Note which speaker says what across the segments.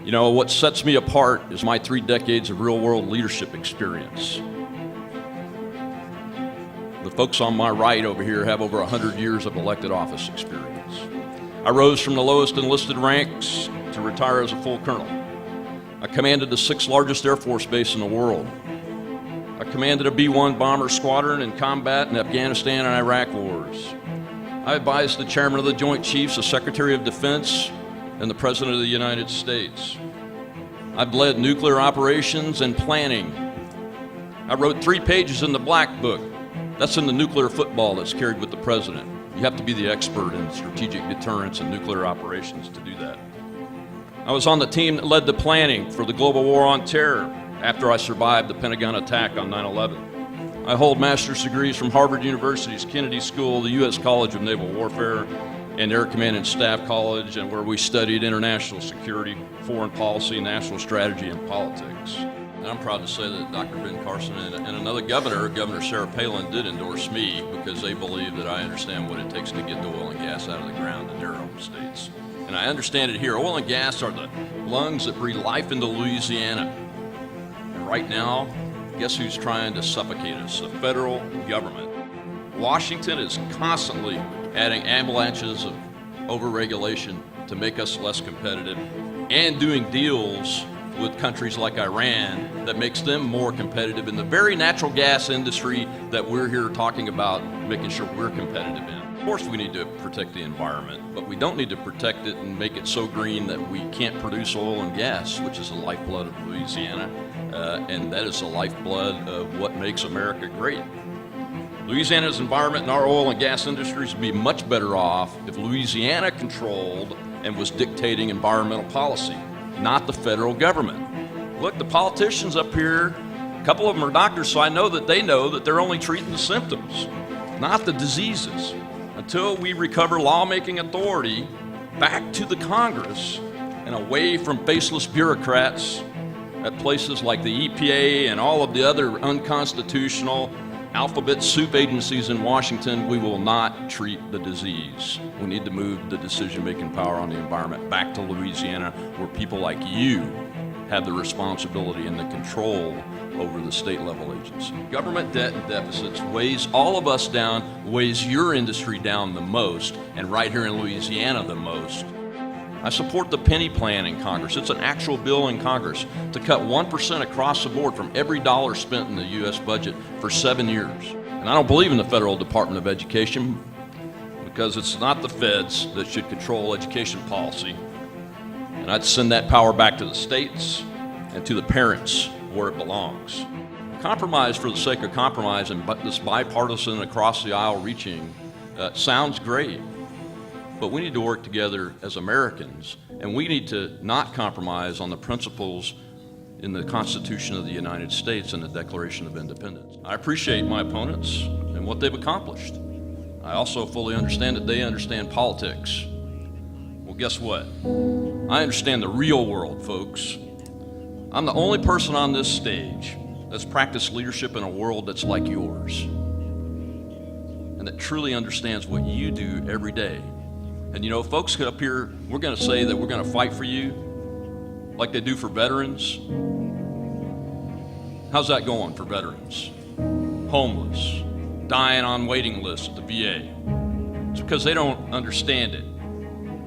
Speaker 1: You know, what sets me apart is my 3 decades of real-world leadership experience. The folks on my right over here have over 100 years of elected office experience. I rose from the lowest enlisted ranks to retire as a full colonel. I commanded the 6th largest Air Force base in the world. I commanded a B-1 bomber squadron in combat in Afghanistan and Iraq wars. I advised the chairman of the Joint Chiefs, the Secretary of Defense, and the President of the United States. I've led nuclear operations and planning. I wrote 3 pages in the Black Book. That's in the nuclear football that's carried with the President. You have to be the expert in strategic deterrence and nuclear operations to do that. I was on the team that led the planning for the global war on terror after I survived the Pentagon attack on 9/11. I hold master's degrees from Harvard University's Kennedy School, the U.S. College of Naval Warfare, and Air Command and Staff College, and where we studied international security, foreign policy, national strategy, and politics. And I'm proud to say that Dr. Ben Carson and another governor, Governor Sarah Palin, did endorse me because they believe that I understand what it takes to get the oil and gas out of the ground in their own states. And I understand it here. Oil and gas are the lungs that breathe life into Louisiana. And right now, guess who's trying to suffocate us? The federal government. Washington is constantly adding avalanches of overregulation to make us less competitive and doing deals with countries like Iran that makes them more competitive in the very natural gas industry that we're here talking about making sure we're competitive in. Of course we need to protect the environment, but we don't need to protect it and make it so green that we can't produce oil and gas, which is the lifeblood of Louisiana, and that is the lifeblood of what makes America great. Louisiana's environment and our oil and gas industries would be much better off if Louisiana controlled and was dictating environmental policy, not the federal government. Look, the politicians up here, a couple of them are doctors, so I know that they're only treating the symptoms, not the diseases. Until we recover lawmaking authority back to the Congress and away from faceless bureaucrats at places like the EPA and all of the other unconstitutional alphabet soup agencies in Washington, we will not treat the disease. We need to move the decision-making power on the environment back to Louisiana, where people like you have the responsibility and the control over the state-level agency. Government debt and deficits weighs all of us down, weighs your industry down the most, and right here in Louisiana the most. I support the penny plan in Congress. It's an actual bill in Congress to cut 1% across the board from every dollar spent in the U.S. budget for 7 years. And I don't believe in the Federal Department of Education because it's not the feds that should control education policy. And I'd send that power back to the states and to the parents where it belongs. Compromise for the sake of compromise and this bipartisan across the aisle reaching sounds great. But we need to work together as Americans, and we need to not compromise on the principles in the Constitution of the United States and the Declaration of Independence. I appreciate my opponents and what they've accomplished. I also fully understand that they understand politics. Well, guess what? I understand the real world, folks. I'm the only person on this stage that's practiced leadership in a world that's like yours and that truly understands what you do every day. And you know, folks up here, we're going to say that we're going to fight for you like they do for veterans. How's that going for veterans? Homeless, dying on waiting lists at the VA. It's because they don't understand it.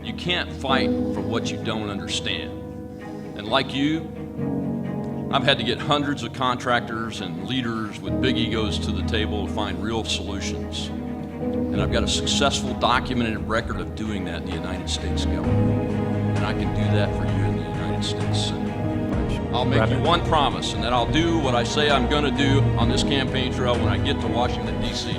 Speaker 1: You can't fight for what you don't understand. And like you, I've had to get hundreds of contractors and leaders with big egos to the table to find real solutions. And I've got a successful documented record of doing that in the United States government. And I can do that for you in the United States Senate. I'll make you one promise, and that I'll do what I say I'm going to do on this campaign trail when I get to Washington, D.C.